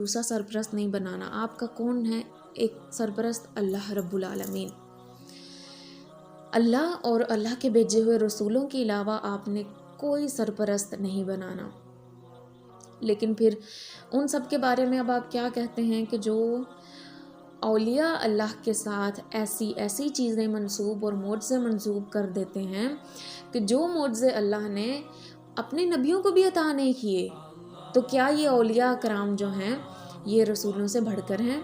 दूसरा सरपरस्त नहीं बनाना। आपका कौन है एक सरपरस्त? अल्लाह रब्बुल आलमीन। अल्लाह और अल्लाह के भेजे हुए रसूलों के अलावा आपने कोई सरपरस्त नहीं बनाना। लेकिन फिर उन सब के बारे में अब आप क्या कहते हैं कि जो औलिया अल्लाह के साथ ऐसी ऐसी चीज़ें मंसूब और मोज़े मंसूब कर देते हैं कि जो मोज़े अल्लाह ने अपने नबियों को भी अता नहीं किए, तो क्या ये औलिया कराम जो हैं ये रसूलों से बढ़कर हैं?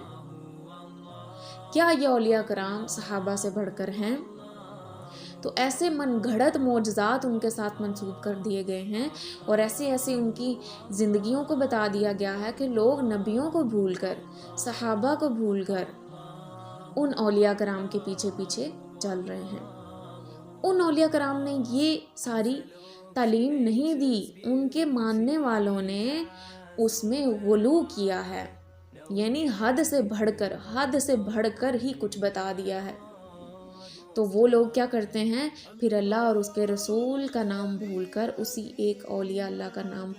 क्या ये औलिया कराम सहाबा से बढ़कर हैं? तो ऐसे मनगढ़ंत मोजज़ात उनके साथ मंसूब कर दिए गए हैं और ऐसे ऐसे उनकी ज़िंदगियों को बता दिया गया है कि लोग नबियों को भूलकर, सहाबा को भूलकर उन औलिया कराम के पीछे पीछे चल रहे हैं। उन औलिया कराम ने ये सारी तालीम नहीं दी, उनके मानने वालों ने उसमें गुलू किया है, यानी हद से बढ़कर ही कुछ बता दिया है। तो वो लोग क्या करते हैं, फिर अल्लाह और उसके रसूल का नाम भूलकर उसी एक औलिया अल्लाह का नाम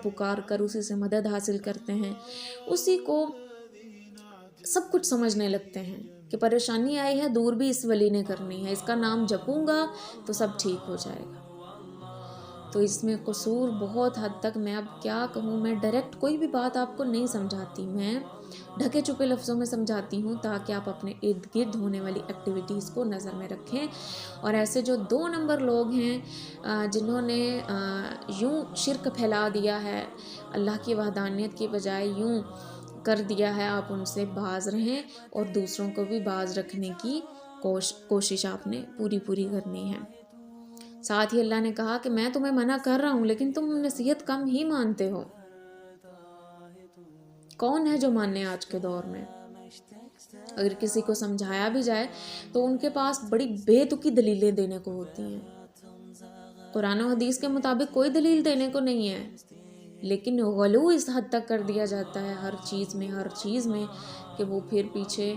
पुकार कर उसी से मदद हासिल करते हैं, उसी को सब कुछ समझने लगते हैं कि परेशानी आई है दूर भी इस वली ने करनी है, इसका नाम जपूंगा तो सब ठीक हो जाएगा। तो इसमें कसूर बहुत हद तक, मैं अब क्या कहूँ, मैं डायरेक्ट कोई भी बात आपको नहीं समझाती, मैं ढके छुपे लफ्ज़ों में समझाती हूँ ताकि आप अपने इर्द गिर्द होने वाली एक्टिविटीज़ को नज़र में रखें। और ऐसे जो 2 नंबर लोग हैं जिन्होंने यूँ शिरक फैला दिया है, अल्लाह की वहदानियत की बजाय यूँ कर दिया है, आप उनसे बाज रहें और दूसरों को भी बाज रखने की कोशिश आपने पूरी करनी है। साथ ही अल्लाह ने कहा कि मैं तुम्हें मना कर रहा हूँ लेकिन तुम नसीहत कम ही मानते हो। कौन है जो माने आज के दौर में? अगर किसी को समझाया भी जाए तो उनके पास बड़ी बेतुकी दलीलें देने को होती हैं। कुरान और हदीस के मुताबिक कोई दलील देने को नहीं है, लेकिन गलू इस हद तक कर दिया जाता है हर चीज़ में कि वो फिर पीछे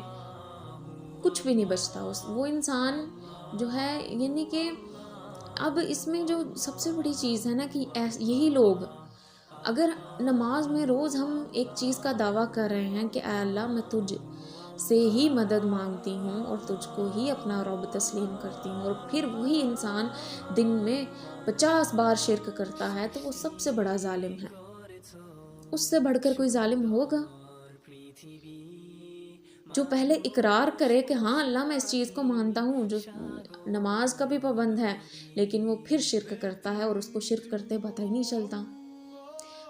कुछ भी नहीं बचता। वो इंसान जो है, यानी कि अब इसमें जो सबसे बड़ी चीज़ है ना कि यही लोग, अगर नमाज में रोज़ हम एक चीज़ का दावा कर रहे हैं कि अल्लाह मैं तुझ से ही मदद मांगती हूँ और तुझको ही अपना रब तस्लीम करती हूँ, और फिर वही इंसान दिन में 50 बार शिर्क करता है, तो वो सबसे बड़ा जालिम है। उससे बढ़कर कोई जालिम होगा जो पहले इकरार करे कि हाँ अल्लाह मैं इस चीज़ को मानता हूँ, जो नमाज का भी पाबंद है, लेकिन वो फिर शिर्क करता है और उसको शिर्क करते पता ही नहीं चलता।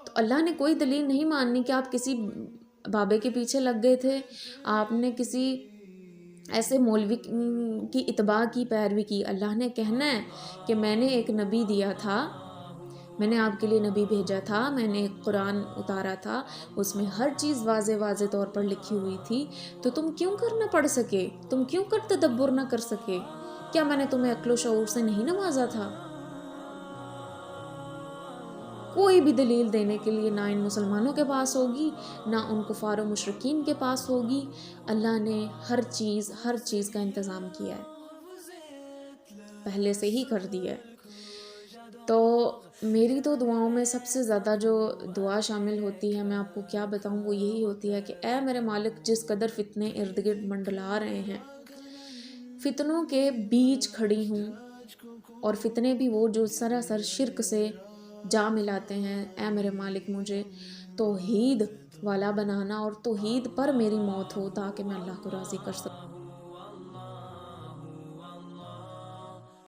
तो अल्लाह ने कोई दलील नहीं माननी कि आप किसी बाबे के पीछे लग गए थे, आपने किसी ऐसे मौलवी की इत्बा की, पैरवी की। अल्लाह ने कहना है कि मैंने एक नबी दिया था, मैंने आपके लिए नबी भेजा था, मैंने एक कुरान उतारा था, उसमें हर चीज़ वाज़े तौर पर लिखी हुई थी, तो तुम क्यों कर ना पढ़ सके, तुम क्यों कर तदब्बुर ना कर सके? क्या मैंने तुम्हें अक्ल शऊर से नहीं नवाजा था? कोई भी दलील देने के लिए ना इन मुसलमानों के पास होगी, ना उन कुफार और मुशरिकीन के पास होगी। अल्लाह ने हर चीज़ का इंतज़ाम किया है, पहले से ही कर दिया है। तो मेरी तो दुआओं में सबसे ज़्यादा जो दुआ शामिल होती है, मैं आपको क्या बताऊँ, वो यही होती है कि ऐ मेरे मालिक, जिस कदर फितने इर्द गिर्द मंडला रहे हैं, फितनों के बीच खड़ी हूँ, और फितने भी वो जो सरासर शिर्क से जा मिलाते हैं। ऐ मेरे मालिक, मुझे तौहीद वाला बनाना और तौहीद पर मेरी मौत हो ताकि मैं अल्लाह को राज़ी कर सकूँ।